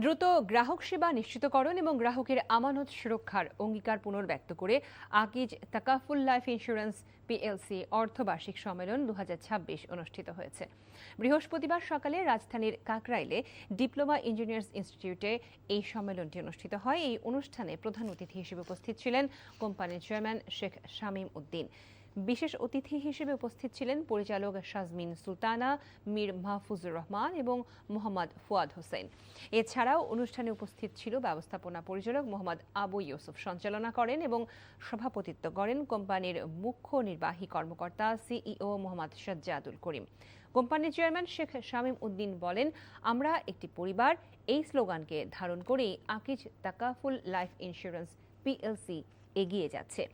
দ্রুত গ্রাহক সেবা নিশ্চিতকরণ এবং গ্রাহকের আমানত সুরক্ষার অঙ্গীকার পুনর্ব্যক্ত করে Akij Takaful life insurance PLC অর্ধবার্ষিক সম্মেলন 2026 অনুষ্ঠিত হয়েছে। বৃহস্পতিবার সকালে রাজধানীর কাকরাইলে ডিপ্লোমা ইঞ্জিনিয়ার্স ইনস্টিটিউটে এই সম্মেলনটি অনুষ্ঠিত হয়। এই অনুষ্ঠানে প্রধান অতিথি হিসেবে উপস্থিত ছিলেন কোম্পানির চেয়ারম্যান শেখ শামীম উদ্দিন। বিশেষ অতিথি হিসেবে উপস্থিত ছিলেন পরিচালক শাজমিন সুলতানা, মীর মাহফুজুর রহমান এবং মোহাম্মদ ফুয়াদ হোসেন। এছাড়াও অনুষ্ঠানে উপস্থিত ছিল ব্যবস্থাপনা পরিচালক মোহাম্মদ আবু ইউসুফ। সঞ্চালনা করেন এবং সভাপতিত্ব করেন কোম্পানির মুখ্য নির্বাহী কর্মকর্তা সিইও মোহাম্মদ সাজ্জাদুল করিম। কোম্পানির চেয়ারম্যান শেখ শামীম উদ্দিন বলেন, আমরা একটি পরিবার, এই স্লোগানকে ধারণ করেই Akij Takaful life insurance PLC এগিয়ে যাচ্ছে।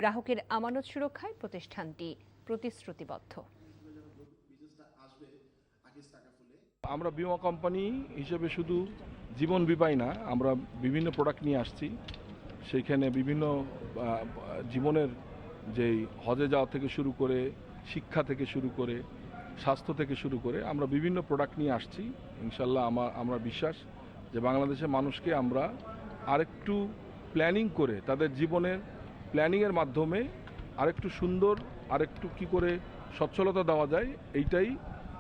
গ্রাহকের আমানত সুরক্ষায় প্রতিষ্ঠানটি প্রতিশ্রুতিবদ্ধ। আমরা বীমা কোম্পানি হিসেবে শুধু জীবন বিমাই না, আমরা বিভিন্ন প্রোডাক্ট নিয়ে আসছি। সেইখানে বিভিন্ন জীবনের যেই হজে যাওয়া থেকে শুরু করে, শিক্ষা থেকে শুরু করে, স্বাস্থ্য থেকে শুরু করে আমরা বিভিন্ন প্রোডাক্ট নিয়ে আসছি। ইনশাল্লাহ আমরা বিশ্বাস যে বাংলাদেশের মানুষকে আমরা আরেকটু প্ল্যানিং করে, তাদের জীবনের প্ল্যানিংয়ের মাধ্যমে আরেকটু সুন্দর, আরেকটু কি করে সচ্ছলতা দেওয়া যায়, এইটাই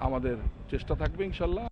আমাদের চেষ্টা থাকবে ইনশাল্লাহ।